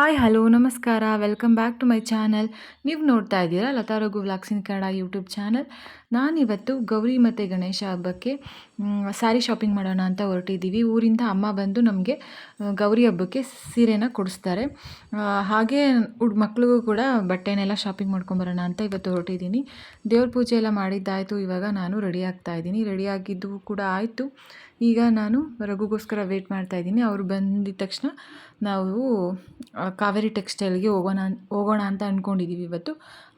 Hi hello ನಮಸ್ಕಾರ welcome back to my channel. ನೀವು ನೋಡ್ತಾ ಇದ್ದೀರಾ Latha Raghu vlogs in Kannada YouTube channel. ನಾನಿವತ್ತು ಗೌರಿ ಮತ್ತು ಗಣೇಶ ಹಬ್ಬಕ್ಕೆ ಸ್ಯಾರಿ ಶಾಪಿಂಗ್ ಮಾಡೋಣ ಅಂತ ಹೊರಟಿದ್ದೀವಿ. ಊರಿಂದ ಅಮ್ಮ ಬಂದು ನಮಗೆ ಗೌರಿ ಹಬ್ಬಕ್ಕೆ ಸೀರೆನ ಕೊಡಿಸ್ತಾರೆ. ಹಾಗೆ ಮಕ್ಳಿಗೂ ಕೂಡ ಬಟ್ಟೆನೆಲ್ಲ ಶಾಪಿಂಗ್ ಮಾಡ್ಕೊಂಬರೋಣ ಅಂತ ಇವತ್ತು ಹೊರಟಿದ್ದೀನಿ. ದೇವ್ರ ಪೂಜೆ ಎಲ್ಲ ಮಾಡಿದ್ದಾಯಿತು. ಇವಾಗ ನಾನು ರೆಡಿ ಆಗ್ತಾ ಇದ್ದೀನಿ. ರೆಡಿಯಾಗಿದ್ದು ಕೂಡ ಆಯಿತು. ಈಗ ನಾನು ರಘುಗೋಸ್ಕರ ವೇಟ್ ಮಾಡ್ತಾಯಿದ್ದೀನಿ. ಅವರು ಬಂದಿದ ತಕ್ಷಣ ನಾವು ಕಾವೇರಿ ಟೆಕ್ಸ್ಟೈಲ್ಗೆ ಹೋಗೋಣ ಅಂತ ಅಂದ್ಕೊಂಡಿದ್ದೀವಿ. ಇವತ್ತು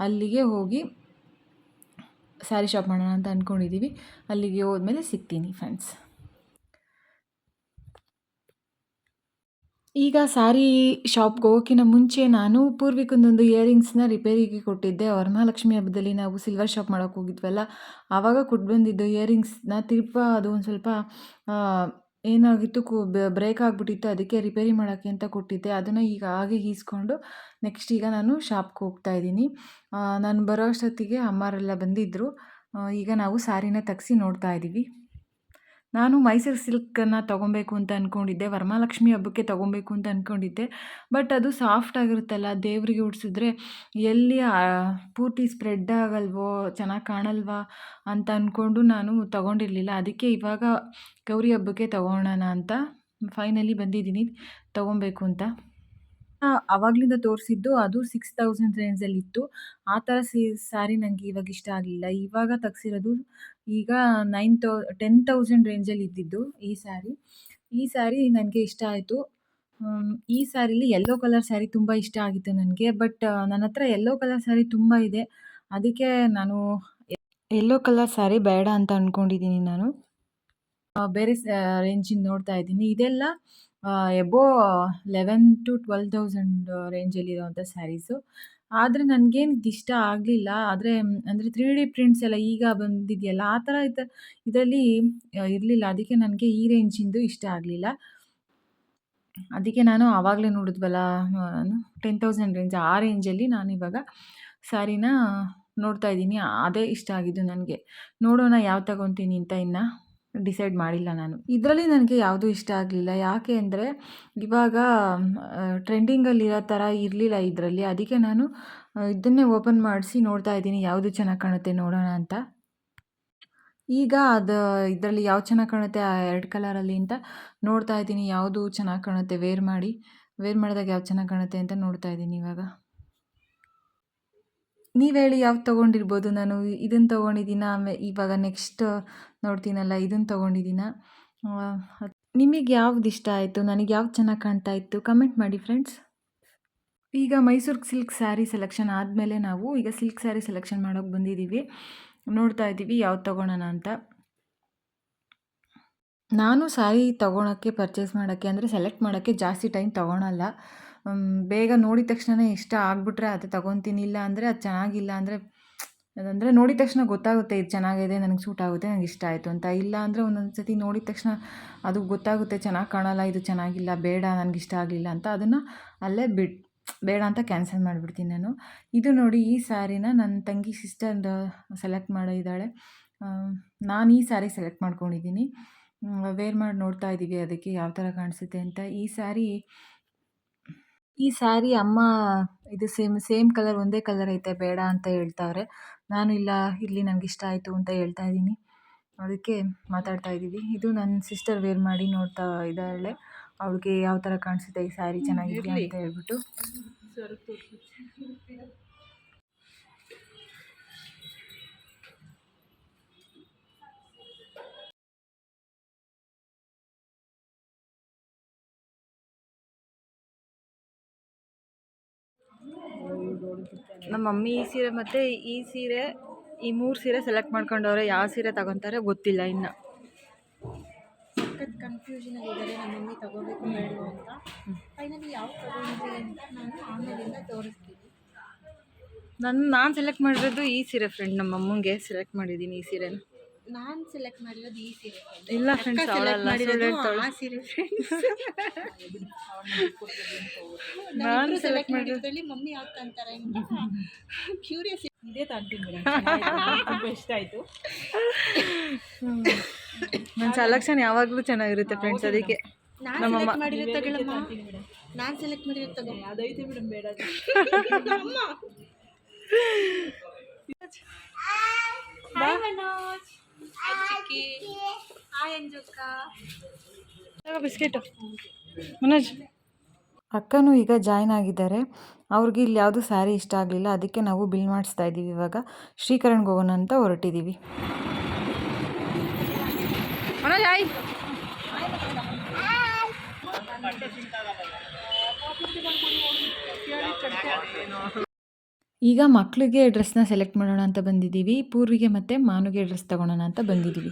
ಅಲ್ಲಿಗೆ ಹೋಗಿ ಸ್ಯಾರಿ ಶಾಪ್ ಮಾಡೋಣ ಅಂತ ಅಂದ್ಕೊಂಡಿದ್ದೀವಿ. ಅಲ್ಲಿಗೆ ಹೋದ್ಮೇಲೆ ಸಿಗ್ತೀನಿ ಫ್ರೆಂಡ್ಸ್. ಈಗ ಸ್ಯಾರಿ ಶಾಪ್ಗೆ ಹೋಗೋಕ್ಕಿಂತ ಮುಂಚೆ ನಾನು ಪೂರ್ವಿಕಂದೊಂದು ಇಯರಿಂಗ್ಸ್ನ ರಿಪೇರಿಗೆ ಕೊಟ್ಟಿದ್ದೆ. ವರಮಹಾಲಕ್ಷ್ಮಿ ಹಬ್ಬದಲ್ಲಿ ನಾವು ಸಿಲ್ವರ್ ಶಾಪ್ ಮಾಡೋಕ್ಕೆ ಹೋಗಿದ್ವಲ್ಲ, ಆವಾಗ ಕೊಟ್ಟು ಬಂದಿದ್ದು ಇಯರಿಂಗ್ಸ್ನ ಅದು ಒಂದು ಸ್ವಲ್ಪ ಏನಾಗಿತ್ತು, ಬ್ರೇಕ್ ಆಗಿಬಿಟ್ಟಿತ್ತು. ಅದಕ್ಕೆ ರಿಪೇರಿ ಮಾಡೋಕ್ಕೆ ಅಂತ ಕೊಟ್ಟಿದ್ದೆ. ಅದನ್ನು ಈಗ ಹಾಗೆ ಈಸ್ಕೊಂಡು ನೆಕ್ಸ್ಟ್ ಈಗ ನಾನು ಶಾಪ್ಗೆ ಹೋಗ್ತಾ ಇದ್ದೀನಿ. ನಾನು ಬರೋ ಅಷ್ಟೊತ್ತಿಗೆ ಅಮ್ಮರೆಲ್ಲ ಬಂದಿದ್ದರು. ಈಗ ನಾವು ಸ್ಯಾರಿನ ತೆಗ್ಸಿ ನೋಡ್ತಾ ಇದ್ದೀವಿ. ನಾನು ಮೈಸೂರು ಸಿಲ್ಕನ್ನು ತೊಗೊಬೇಕು ಅಂತ ಅಂದ್ಕೊಂಡಿದ್ದೆ. ವರಮಹಾಲಕ್ಷ್ಮಿ ಹಬ್ಬಕ್ಕೆ ತೊಗೊಬೇಕು ಅಂತ ಅಂದ್ಕೊಂಡಿದ್ದೆ. ಬಟ್ ಅದು ಸಾಫ್ಟ್ ಆಗಿರುತ್ತಲ್ಲ, ದೇವರಿಗೆ ಉಡಿಸಿದ್ರೆ ಎಲ್ಲಿ ಪೂರ್ತಿ ಸ್ಪ್ರೆಡ್ ಆಗಲ್ವೋ, ಚೆನ್ನಾಗಿ ಕಾಣಲ್ವಾ ಅಂತ ಅಂದ್ಕೊಂಡು ನಾನು ತೊಗೊಂಡಿರಲಿಲ್ಲ. ಅದಕ್ಕೆ ಇವಾಗ ಗೌರಿ ಹಬ್ಬಕ್ಕೆ ತೊಗೊಳ್ಳೋಣ ಅಂತ ಫೈನಲಿ ಬಂದಿದ್ದೀನಿ ತೊಗೊಬೇಕು ಅಂತ. ಆವಾಗಲಿಂದ ತೋರಿಸಿದ್ದು ಅದು 6000 ರೇಂಜಲ್ಲಿತ್ತು. ಆ ಥರ ಸ್ಯಾರಿ ನನಗೆ ಇವಾಗ ಇಷ್ಟ ಆಗಲಿಲ್ಲ. ಇವಾಗ ತೆಗ್ಸಿರೋದು ಈಗ 10,000 ರೇಂಜಲ್ಲಿ ಇದ್ದಿದ್ದು ಈ ಸ್ಯಾರಿ. ಈ ಸ್ಯಾರಿ ನನಗೆ ಇಷ್ಟ ಆಯಿತು. ಈ ಸ್ಯಾರಿಲಿ ಯೆಲ್ಲೋ ಕಲರ್ ಸ್ಯಾರಿ ತುಂಬ ಇಷ್ಟ ಆಗಿತ್ತು ನನಗೆ. ಬಟ್ ನನ್ನ ಹತ್ರ ಯೆಲ್ಲೋ ಕಲರ್ ಸ್ಯಾರಿ ತುಂಬ ಇದೆ. ಅದಕ್ಕೆ ನಾನು ಯೆಲ್ಲೋ ಕಲರ್ ಸ್ಯಾರಿ ಬೇಡ ಅಂತ ಅಂದ್ಕೊಂಡಿದ್ದೀನಿ. ನಾನು ಬೇರೆ ರೇಂಜಿಂದ ನೋಡ್ತಾ ಇದ್ದೀನಿ. ಇದೆಲ್ಲ ಎಬೋ 11,000 to 12,000 ರೇಂಜಲ್ಲಿರೋವಂಥ ಸ್ಯಾರೀಸು. ಆದರೆ ನನಗೇನು ಇಷ್ಟ ಆಗಲಿಲ್ಲ. ಅಂದರೆ 3D ಪ್ರಿಂಟ್ಸ್ ಎಲ್ಲ ಈಗ ಬಂದಿದೆಯಲ್ಲ, ಆ ಥರ ಇದರಲ್ಲಿ ಇರಲಿಲ್ಲ. ಅದಕ್ಕೆ ನನಗೆ ಈ ರೇಂಜಿಂದು ಇಷ್ಟ ಆಗಲಿಲ್ಲ. ಅದಕ್ಕೆ ನಾನು ಆವಾಗಲೇ ನೋಡಿದ್ವಲ್ಲ 10,000 ರೇಂಜ್, ಆ ರೇಂಜಲ್ಲಿ ನಾನು ಇವಾಗ ಸ್ಯಾರಿನ ನೋಡ್ತಾ ಇದ್ದೀನಿ. ಅದೇ ಇಷ್ಟ ಆಗಿದ್ದು ನನಗೆ. ನೋಡೋಣ ಯಾವ್ದು ತಗೊತೀನಿ ಅಂತ ಇನ್ನು ಡಿಸೈಡ್ ಮಾಡಿಲ್ಲ ನಾನು. ಇದರಲ್ಲಿ ನನಗೆ ಯಾವುದೂ ಇಷ್ಟ ಆಗಲಿಲ್ಲ. ಯಾಕೆ ಅಂದರೆ ಇವಾಗ ಟ್ರೆಂಡಿಂಗಲ್ಲಿರೋ ಥರ ಇರಲಿಲ್ಲ ಇದರಲ್ಲಿ. ಅದಕ್ಕೆ ನಾನು ಇದನ್ನೇ ಓಪನ್ ಮಾಡಿಸಿ ನೋಡ್ತಾ ಇದ್ದೀನಿ ಯಾವುದು ಚೆನ್ನಾಗಿ ಕಾಣುತ್ತೆ ನೋಡೋಣ ಅಂತ. ಈಗ ಅದು ಇದರಲ್ಲಿ ಯಾವ್ದು ಚೆನ್ನಾಗಿ ಕಾಣುತ್ತೆ ಆ 2 ಕಲರಲ್ಲಿ ಅಂತ ನೋಡ್ತಾ ಇದ್ದೀನಿ. ಯಾವುದು ಚೆನ್ನಾಗಿ ಕಾಣುತ್ತೆ ವೇರ್ ಮಾಡಿದಾಗ ಯಾವ್ದು ಚೆನ್ನಾಗಿ ಕಾಣುತ್ತೆ ಅಂತ ನೋಡ್ತಾ ಇದ್ದೀನಿ ಇವಾಗ. ನೀವು ಹೇಳಿ ಯಾವ್ದು ತೊಗೊಂಡಿರ್ಬೋದು. ನಾನು ಇದನ್ನು ತೊಗೊಂಡಿದ್ದೀನ, ಇವಾಗ ನೆಕ್ಸ್ಟ್ ನೋಡ್ತೀನಲ್ಲ ಇದನ್ನು ತೊಗೊಂಡಿದ್ದೀನ. ನಿಮಗೆ ಯಾವ್ದು ಇಷ್ಟ ಆಯಿತು, ನನಗೆ ಯಾವ್ದು ಚೆನ್ನಾಗಿ ಕಾಣ್ತಾ ಇತ್ತು ಕಮೆಂಟ್ ಮಾಡಿ ಫ್ರೆಂಡ್ಸ್. ಈಗ ಮೈಸೂರು ಸಿಲ್ಕ್ ಸ್ಯಾರಿ ಸೆಲೆಕ್ಷನ್ ಆದಮೇಲೆ ನಾವು ಈಗ ಸಿಲ್ಕ್ ಸ್ಯಾರಿ ಸೆಲೆಕ್ಷನ್ ಮಾಡೋಕ್ಕೆ ಬಂದಿದ್ದೀವಿ. ನೋಡ್ತಾ ಇದ್ದೀವಿ ಯಾವ್ದು ತೊಗೊಳೋಣ ಅಂತ. ನಾನು ಸ್ಯಾರಿ ತೊಗೊಳಕ್ಕೆ ಪರ್ಚೇಸ್ ಮಾಡೋಕ್ಕೆ ಅಂದರೆ ಸೆಲೆಕ್ಟ್ ಮಾಡೋಕ್ಕೆ ಜಾಸ್ತಿ ಟೈಮ್ ತೊಗೊಳಲ್ಲ. ಬೇಗ ನೋಡಿದ ತಕ್ಷಣವೇ ಇಷ್ಟ ಆಗಿಬಿಟ್ರೆ ಅದು ತೊಗೊತೀನಿ. ಇಲ್ಲ ಅಂದರೆ ಅದು ಚೆನ್ನಾಗಿಲ್ಲ ಅಂದರೆ ನೋಡಿದ ತಕ್ಷಣ ಗೊತ್ತಾಗುತ್ತೆ ಇದು ಚೆನ್ನಾಗಿದೆ, ನನಗೆ ಸೂಟ್ ಆಗುತ್ತೆ, ನನಗೆ ಇಷ್ಟ ಆಯಿತು ಅಂತ. ಇಲ್ಲ ಅಂದರೆ ಒಂದೊಂದು ಸತಿ ನೋಡಿದ ತಕ್ಷಣ ಅದು ಗೊತ್ತಾಗುತ್ತೆ ಚೆನ್ನಾಗಿ ಕಾಣಲ್ಲ, ಇದು ಚೆನ್ನಾಗಿಲ್ಲ, ಬೇಡ, ನನಗೆ ಇಷ್ಟ ಆಗಲಿಲ್ಲ ಅಂತ ಅದನ್ನು ಅಲ್ಲೇ ಬೇಡ ಅಂತ ಕ್ಯಾನ್ಸಲ್ ಮಾಡಿಬಿಡ್ತೀನಿ ನಾನು. ಇದು ನೋಡಿ, ಈ ಸ್ಯಾರಿನ ನನ್ನ ತಂಗಿ ಸಿಸ್ಟರ್ ಸೆಲೆಕ್ಟ್ ಮಾಡಿದ್ದಾಳೆ. ನಾನು ಈ ಸ್ಯಾರಿ ಸೆಲೆಕ್ಟ್ ಮಾಡ್ಕೊಂಡಿದ್ದೀನಿ. ವೇರ್ ಮಾಡಿ ನೋಡ್ತಾ ಇದ್ದೀವಿ ಅದಕ್ಕೆ ಯಾವ ಥರ ಕಾಣಿಸುತ್ತೆ ಅಂತ. ಈ ಸ್ಯಾರಿ ಅಮ್ಮ ಇದು ಸೇಮ್ ಕಲರ್, ಒಂದೇ ಕಲರ್ ಐತೆ, ಬೇಡ ಅಂತ ಹೇಳ್ತಾವ್ರೆ. ನಾನು ಇಲ್ಲ, ಇಲ್ಲಿ ನನಗೆ ಇಷ್ಟ ಆಯಿತು ಅಂತ ಹೇಳ್ತಾ ಇದ್ದೀನಿ. ಅದಕ್ಕೆ ಮಾತಾಡ್ತಾ ಇದ್ದೀವಿ. ಇದು ನನ್ನ ಸಿಸ್ಟರ್ ವೇರ್ ಮಾಡಿ ನೋಡ್ತಾ ಇದ್ದಾಳೆ. ಅವಳಿಗೆ ಯಾವ ಥರ ಕಾಣಿಸುತ್ತೆ ಈ ಸ್ಯಾರಿ ಚೆನ್ನಾಗಿದೆ ಅಂತ ಹೇಳ್ಬಿಟ್ಟು. ನಮ್ಮ ಮಮ್ಮಿ ಈ ಸೀರೆ ಮತ್ತು ಈ ಸೀರೆ, ಈ 3 ಸೀರೆ ಸೆಲೆಕ್ಟ್ ಮಾಡ್ಕೊಂಡವ್ರೆ. ಯಾವ ಸೀರೆ ತಗೊತಾರೆ ಗೊತ್ತಿಲ್ಲ ಇನ್ನು. ಸಖತ್ ಕನ್ಫ್ಯೂಷನಲ್ಲಿ ಇದ್ದಾರೆ ನಮ್ಮ ಮಮ್ಮಿ ತಗೋಬೇಕು ಬೇಡ ಅಂತ. ಫೈನಲಿ ಯಾವ ತಗೊಂಡ್ರಿ ಅಂತ ನಾನು ಆಮೇಲಿಂದ ತೋರಿಸ್ತೀನಿ. ನಾನು ಸೆಲೆಕ್ಟ್ ಮಾಡಿರೋದು ಈ ಸೀರೆ ಫ್ರೆಂಡ್. ನಮ್ಮ ಅಮ್ಮಂಗೆ ಸೆಲೆಕ್ಟ್ ಮಾಡಿದ್ದೀನಿ ಈ ಸೀರೆನ. ನಾನು ಸೆಲೆಕ್ಟ್ ಮಾಡಿರೋದು ಈ ಸೀರೆ. ಇಲ್ಲ ಫ್ರೆಂಡ್ಸ್, ಅವಳಲ್ಲ, ಆ ಸೀರೆ ಫ್ರೆಂಡ್ಸ್. ನಾನು ಸೆಲೆಕ್ಟ್ ಮಾಡಿರೋದ್ರಲ್ಲಿ ಮಮ್ಮಿ ಯಾವ್ದು ಅಂತಾರೆ ಕ್ಯೂರಿಯಸ್ ಇದೇ ತಾಂತೀನಿ. ತುಂಬ ಇಷ್ಟ ಆಯಿತು. ನನ್ನ ಸೆಲೆಕ್ಷನ್ ಯಾವಾಗಲೂ ಚೆನ್ನಾಗಿರುತ್ತೆ ಫ್ರೆಂಡ್ಸ್. ಅದಕ್ಕೆ ನಾನು ಸೆಲೆಕ್ಟ್ ಮಾಡಿರೋ ತಗೊಳ್ಳಮ್ಮ. ನಾನು ಸೆಲೆಕ್ಟ್ ಮಾಡಿರೋದು ತಗೋ. ಅದೈತೆ ಮೇಡಮ್ ಬೇಡ. ಅಮ್ಮ ಹಾಯ್ ಮನೋಜ್. ಹಾಯ್ ಚಿಕ್ಕಿ. ಹಾಯ್ ಅಂಜಕ್ಕ. ಬಿಸ್ಕೆಟು ಮನೋಜ್. ಅಕ್ಕನೂ ಈಗ ಜಾಯ್ನ್ ಆಗಿದ್ದಾರೆ. ಅವ್ರಿಗೆ ಇಲ್ಲಿ ಯಾವುದು ಸ್ಯಾರಿ ಇಷ್ಟ ಆಗಲಿಲ್ಲ, ಅದಕ್ಕೆ ನಾವು ಬಿಲ್ ಮಾಡಿಸ್ತಾ ಇದ್ದೀವಿ. ಇವಾಗ ಶ್ರೀಕರಣ್ಗೆ ಹೋಗೋಣ ಅಂತ ಹೊರಟಿದ್ದೀವಿ. ಮನೋಜ್ ಹಾಯ್. ಈಗ ಮಕ್ಕಳಿಗೆ ಡ್ರೆಸ್ನ ಸೆಲೆಕ್ಟ್ ಮಾಡೋಣ ಅಂತ ಬಂದಿದ್ದೀವಿ. ಪೂರ್ವಿಗೆ ಮತ್ತು ಮಾನುಗೆ ಡ್ರೆಸ್ ತಗೊಳ್ಳೋಣ ಅಂತ ಬಂದಿದ್ದೀವಿ.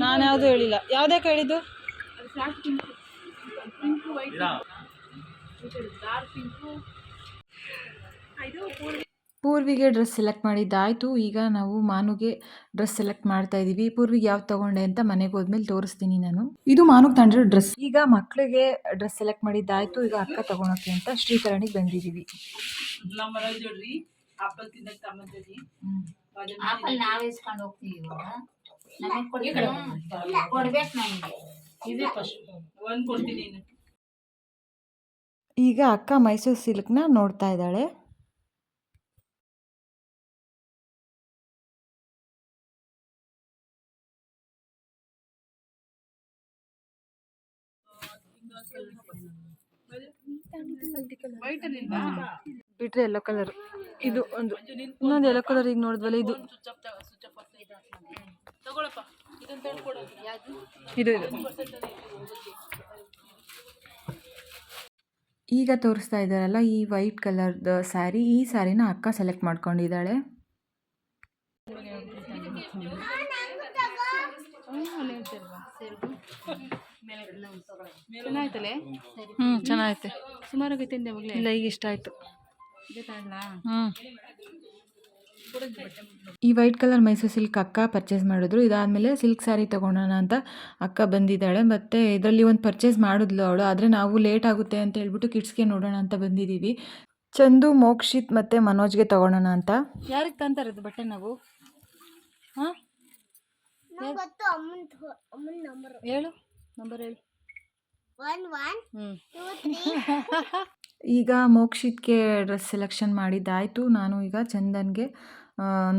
ನಾನು ಯಾವುದು ಹೇಳಿಲ್ಲ. ಯಾವುದೇ ಕೇಳಿದ್ದು? ಪೂರ್ವಿಗೆ ಡ್ರೆಸ್ ಸೆಲೆಕ್ಟ್ ಮಾಡಿದ್ದಾಯಿತು. ಈಗ ನಾವು ಮಾನುಗೆ ಡ್ರೆಸ್ ಸೆಲೆಕ್ಟ್ ಮಾಡ್ತಾ ಇದ್ದೀವಿ. ಪೂರ್ವಿಗೆ ಯಾವ್ದು ತೊಗೊಂಡೆ ಅಂತ ಮನೆಗೆ ಹೋದ್ಮೇಲೆ ತೋರಿಸ್ತೀನಿ ನಾನು. ಇದು ಮಾನುಗೆ ತಂದಿರೋ ಡ್ರೆಸ್. ಈಗ ಮಕ್ಕಳಿಗೆ ಡ್ರೆಸ್ ಸೆಲೆಕ್ಟ್ ಮಾಡಿದ್ದಾಯಿತು. ಈಗ ಅಕ್ಕ ತೊಗೊಳಕ್ಕೆ ಅಂತ ಶ್ರೀಕರಣಿಗೆ ಬಂದಿದ್ದೀವಿ. ಈಗ ಅಕ್ಕ ಮೈಸೂರು ಸಿಲ್ಕ್ನ ನೋಡ್ತಾ ಇದ್ದಾಳೆ. ಬಿಟ್ರೆ ಯೆಲ್ಲೋ ಕಲರ್. ಇದು ಒಂದು ಇನ್ನೊಂದು ಯೆಲ್ಲೋ ಕಲರ್ ಈಗ ನೋಡಿದ್ವಲ್ಲ, ಇದು ಇದು ಈಗ ತೋರಿಸ್ತಾ ಇದ್ದಾರಲ್ಲ ಈ ವೈಟ್ ಕಲರ್ದ ಸ್ಯಾರಿ. ಈ ಸ್ಯಾರಿನ ಅಕ್ಕ ಸೆಲೆಕ್ಟ್ ಮಾಡ್ಕೊಂಡಿದ್ದಾಳೆ. ಚೆನ್ನಾಯ್ತಲೆ. ಚೆನ್ನಾಗೈತೆ. ಸುಮಾರಾಗೈತೆ ಇಲ್ಲ, ಈಗ ಇಷ್ಟ ಆಯಿತು. ಈ ವೈಟ್ ಕಲರ್ ಮೈಸೂರು ಸಿಲ್ಕ್ ಅಕ್ಕ ಪರ್ಚೇಸ್ ಮಾಡಿದ್ರು. ಇದಾದಮೇಲೆ ಸಿಲ್ಕ್ ಸ್ಯಾರಿ ತೊಗೊಳೋಣ ಅಂತ ಅಕ್ಕ ಬಂದಿದ್ದಾಳೆ. ಮತ್ತು ಇದರಲ್ಲಿ ಒಂದು ಪರ್ಚೇಸ್ ಮಾಡಿದ್ಲು ಅವಳು, ಆದರೆ ನಾವು ಲೇಟ್ ಆಗುತ್ತೆ ಅಂತ ಹೇಳ್ಬಿಟ್ಟು ಕಿಡ್ಸ್ಗೆ ನೋಡೋಣ ಅಂತ ಬಂದಿದ್ದೀವಿ. ಚಂದು, ಮೋಕ್ಷಿತ್ ಮತ್ತು ಮನೋಜ್ಗೆ ತೊಗೊಳೋಣ ಅಂತ. ಯಾರಿಗೆ ತಂತಾರೆ ಇದು ಬಟ್ಟೆ ನಾವು? ಹಾಂ ಹೇಳು, ನಂಬರ್ ಹೇಳು. ಈಗ ಮೋಕ್ಷಿತ್ಗೆ ಡ್ರೆಸ್ ಸೆಲೆಕ್ಷನ್ ಮಾಡಿದ್ದಾಯಿತು. ನಾನು ಈಗ ಚಂದನ್ಗೆ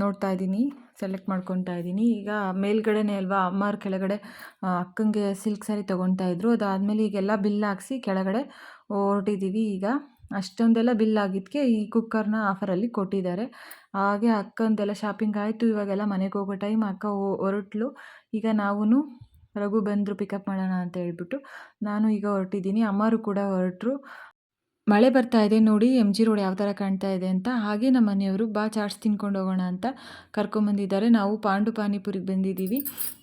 ನೋಡ್ತಾ ಇದ್ದೀನಿ, ಸೆಲೆಕ್ಟ್ ಮಾಡ್ಕೊತಾ ಇದ್ದೀನಿ. ಈಗ ಮೇಲ್ಗಡೆನೇ ಅಲ್ವಾ ಅಮ್ಮವ್ರ ಕೆಳಗಡೆ ಅಕ್ಕಂಗೆ ಸಿಲ್ಕ್ ಸ್ಯಾರಿ ತೊಗೊತಾ ಇದ್ರು. ಅದಾದಮೇಲೆ ಈಗೆಲ್ಲ ಬಿಲ್ ಹಾಕ್ಸಿ ಕೆಳಗಡೆ ಹೊರಟಿದ್ದೀವಿ. ಈಗ ಅಷ್ಟೊಂದೆಲ್ಲ ಬಿಲ್ ಆಗಿದ್ದಕ್ಕೆ ಈ ಕುಕ್ಕರ್ನ ಆಫರಲ್ಲಿ ಕೊಟ್ಟಿದ್ದಾರೆ. ಹಾಗೆ ಅಕ್ಕಂದೆಲ್ಲ ಶಾಪಿಂಗ್ ಆಯಿತು. ಇವಾಗೆಲ್ಲ ಮನೆಗೆ ಹೋಗೋ ಟೈಮ್. ಅಕ್ಕ ಹೊರಟ್ಲು. ಈಗ ನಾವು ರಘು ಬಂದರು ಪಿಕಪ್ ಮಾಡೋಣ ಅಂತ ಹೇಳ್ಬಿಟ್ಟು ನಾನು ಈಗ ಹೊರಟಿದ್ದೀನಿ. ಅಮ್ಮರು ಕೂಡ ಹೊರಟರು. ಮಳೆ ಬರ್ತಾ ಇದೆ ನೋಡಿ, MG ರೋಡ್ ಯಾವ ಥರ ಕಾಣ್ತಾ ಇದೆ ಅಂತ. ಹಾಗೆ ನಮ್ಮ ಮನೆಯವರು ಬಾ ಚಾಟ್ಸ್ ತಿನ್ಕೊಂಡು ಹೋಗೋಣ ಅಂತ ಕರ್ಕೊಂಬಂದಿದ್ದಾರೆ. ನಾವು ಪಾಂಡು ಪಾನಿಪುರಿಗೆ ಬಂದಿದ್ದೀವಿ.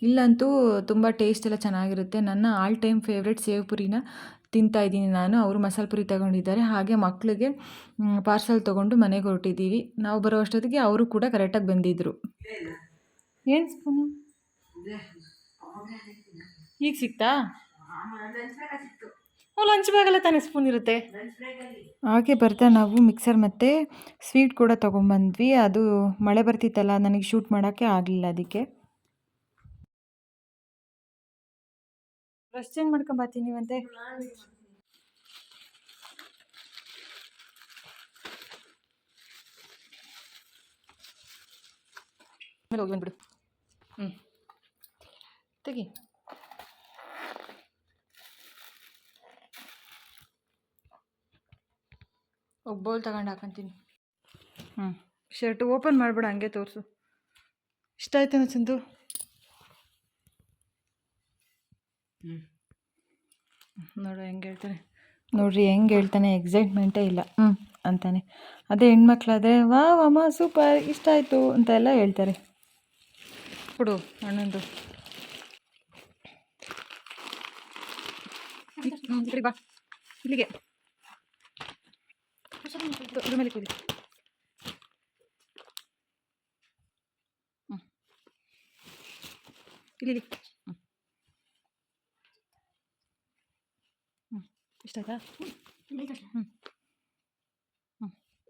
ಇಲ್ಲಂತೂ ತುಂಬ ಟೇಸ್ಟ್ ಎಲ್ಲ ಚೆನ್ನಾಗಿರುತ್ತೆ. ನನ್ನ ಆಲ್ ಟೈಮ್ ಫೇವ್ರೆಟ್ ಸೇವ್ ಪುರಿನ ತಿಂತಾಯಿದ್ದೀನಿ ನಾನು. ಅವರು ಮಸಾಲೆ ಪುರಿ ತೊಗೊಂಡಿದ್ದಾರೆ. ಹಾಗೆ ಮಕ್ಕಳಿಗೆ ಪಾರ್ಸಲ್ ತೊಗೊಂಡು ಮನೆಗೆ ಹೊರಟಿದ್ದೀವಿ. ನಾವು ಬರೋ ಅಷ್ಟೊತ್ತಿಗೆ ಅವರು ಕೂಡ ಕರೆಕ್ಟಾಗಿ ಬಂದಿದ್ದರು. ಏನು ಸ್ಪೂನು ಈಗ ಸಿಕ್ತಾ? ಲಂಚ್ ಬ್ಯಾಗಲ್ಲ ತಾನೇ ಸ್ಪೂನ್ ಇರುತ್ತೆ. ಹಾಗೆ ಬರ್ತಾ ನಾವು ಮಿಕ್ಸರ್ ಮತ್ತು ಸ್ವೀಟ್ ಕೂಡ ತೊಗೊಂಬಂದ್ವಿ. ಅದು ಮಳೆ ಬರ್ತಿತ್ತಲ್ಲ, ನನಗೆ ಶೂಟ್ ಮಾಡೋಕ್ಕೆ ಆಗಲಿಲ್ಲ. ಅದಕ್ಕೆ ಡ್ರೆಸ್ ಚೇಂಜ್ ಮಾಡ್ಕೊಂಬರ್ತೀನಿ ನೀವಂತೆ. ಹೋಗಿ ಬಂದ್ಬಿಡು. ತೆಗಿ. ಬೌಲ್ ತಗೊಂಡು ಹಾಕೊಂತೀನಿ. ಶರ್ಟ್ ಓಪನ್ ಮಾಡಿಬಿಡ, ಹಂಗೆ ತೋರಿಸು. ಇಷ್ಟ ಆಯ್ತೇನೋ ಚಂದು? ನೋಡು ಹೆಂಗೆ ಹೇಳ್ತಾನೆ, ನೋಡ್ರಿ ಹೆಂಗೆ ಹೇಳ್ತಾನೆ. ಎಕ್ಸೈಟ್ಮೆಂಟೇ ಇಲ್ಲ ಅಂತಾನೆ. ಅದೇ ಹೆಣ್ಮಕ್ಳಾದರೆ ವಾ ಅಮ್ಮ ಸೂಪರ್ ಇಷ್ಟ ಆಯಿತು ಅಂತ ಎಲ್ಲ ಹೇಳ್ತಾರೆ. ಕೊಡು ಅಣ್ಣಂದು. ಬಾ ಇಲ್ಲಿಗೆ ಮೇಲೆ ಕೂದಿ. ಇಲ್ಲಿ ಇಷ್ಟ ಆಯ್ತಾ?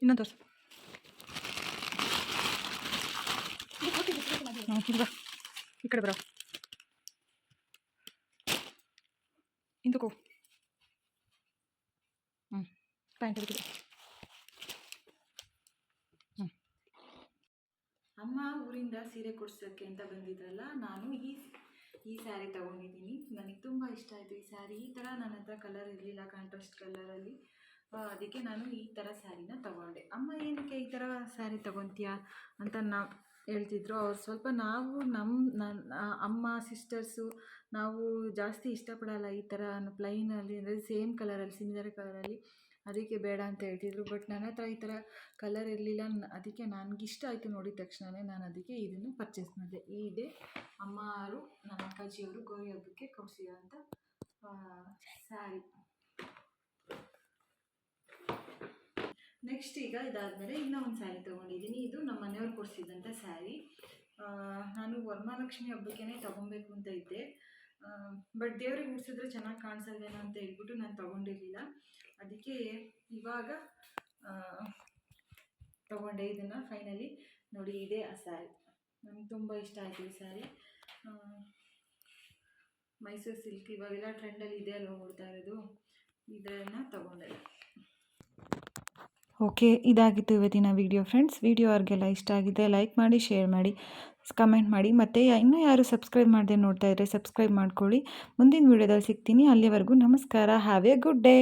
ಇನ್ನೊಂದು ತೋರಿಸು. ಬಾ ಈ ಕಡೆ ಬರೋ. ಇಂದುಕೋ ಪ್ಯಾಂಟ್ ಹಿಡಿದು ಅಮ್ಮ ಊರಿಂದ ಸೀರೆ ಕೊಡ್ಸೋಕ್ಕೆ ಅಂತ ಬಂದಿದ್ರಲ್ಲ, ನಾನು ಈ ಸ್ಯಾರಿ ತೊಗೊಂಡಿದ್ದೀನಿ. ನನಗೆ ತುಂಬ ಇಷ್ಟ ಆಯಿತು ಈ ಸ್ಯಾರಿ. ಈ ಥರ ನನ್ನ ಹತ್ರ ಕಲರ್ ಇರಲಿಲ್ಲ, ಕಾಂಟ್ರಾಸ್ಟ್ ಕಲರಲ್ಲಿ. ಅದಕ್ಕೆ ನಾನು ಈ ಥರ ಸ್ಯಾರಿನ ತೊಗೊಂಡೆ. ಅಮ್ಮ ಏನಕ್ಕೆ ಈ ಥರ ಸ್ಯಾರಿ ತೊಗೊತೀಯಾ ಅಂತ ಹೇಳ್ತಿದ್ರು. ಅವ್ರು ಸ್ವಲ್ಪ ನನ್ನ ಅಮ್ಮ ಸಿಸ್ಟರ್ಸು ನಾವು ಜಾಸ್ತಿ ಇಷ್ಟಪಡಲ್ಲ ಈ ಥರ ಪ್ಲೈನಲ್ಲಿ, ಅಂದರೆ ಸೇಮ್ ಕಲರಲ್ಲಿ, ಸಿಮಿಲರ್ ಕಲರಲ್ಲಿ. ಅದಕ್ಕೆ ಬೇಡ ಅಂತ ಹೇಳ್ತಿದ್ರು. ಬಟ್ ನನ್ನ ಹತ್ರ ಈ ಥರ ಕಲರ್ ಇರಲಿಲ್ಲ. ಅದಕ್ಕೆ ನನಗಿಷ್ಟ ಆಯಿತು ನೋಡಿದ ತಕ್ಷಣವೇ ನಾನು ಅದಕ್ಕೆ ಇದನ್ನು ಪರ್ಚೇಸ್ ಮಾಡಿದೆ. ಇದೇ ಅಮ್ಮರು ನಮ್ಮ ಅಪ್ಪಾಜಿಯವರು ಗೌರಿ ಹಬ್ಬಕ್ಕೆ ಕೊಡಿಸಿರೋಂಥ ಸ್ಯಾರಿ. ನೆಕ್ಸ್ಟ್ ಈಗ ಇದಾದಮೇಲೆ ಇನ್ನೂ ಒಂದು ಸ್ಯಾರಿ ತೊಗೊಂಡಿದ್ದೀನಿ. ಇದು ನಮ್ಮ ಮನೆಯವ್ರು ಕೊಡಿಸಿದಂಥ ಸ್ಯಾರಿ. ನಾನು ವರಮಹಾಲಕ್ಷ್ಮಿ ಹಬ್ಬಕ್ಕೇ ತೊಗೊಬೇಕು ಅಂತ ಇದ್ದೆ. ಬಟ್ ದೇವ್ರಿಗೆ ಉಡ್ಸಿದ್ರೆ ಚೆನ್ನಾಗಿ ಕಾಣಿಸಲ್ವೇನೋ ಅಂತ ಹೇಳ್ಬಿಟ್ಟು ನಾನು ತೊಗೊಂಡಿರಲಿಲ್ಲ. ಅದಕ್ಕೆ ಇವಾಗ ತೊಗೊಂಡೆ ಇದನ್ನು. ಫೈನಲಿ ನೋಡಿ, ಇದೇ ಆ ಸ್ಯಾರಿ. ನನಗೆ ತುಂಬ ಇಷ್ಟ ಆಯಿತು ಈ ಸ್ಯಾರಿ. ಮೈಸೂರು ಸಿಲ್ಕ್ ಇವಾಗೆಲ್ಲ ಟ್ರೆಂಡಲ್ಲಿ ಇದೆ ಅಲ್ವ ಓಡ್ತಾ ಇರೋದು, ಇದನ್ನು ತೊಗೊಂಡೆ. ಓಕೆ, ಇದಾಗಿತ್ತು ಇವತ್ತಿನ ವಿಡಿಯೋ ಫ್ರೆಂಡ್ಸ್. ವಿಡಿಯೋ ಅವ್ರಿಗೆಲ್ಲ ಇಷ್ಟ ಆಗಿದೆ ಲೈಕ್ ಮಾಡಿ, ಶೇರ್ ಮಾಡಿ, ಕಮೆಂಟ್ ಮಾಡಿ. ಮತ್ತು ಇನ್ನೂ ಯಾರು ಸಬ್ಸ್ಕ್ರೈಬ್ ಮಾಡದೆ ನೋಡ್ತಾ ಇದ್ದರೆ ಸಬ್ಸ್ಕ್ರೈಬ್ ಮಾಡ್ಕೊಳ್ಳಿ. ಮುಂದಿನ ವಿಡಿಯೋದಲ್ಲಿ ಸಿಗ್ತೀನಿ. ಅಲ್ಲಿವರೆಗೂ ನಮಸ್ಕಾರ. Have A good day.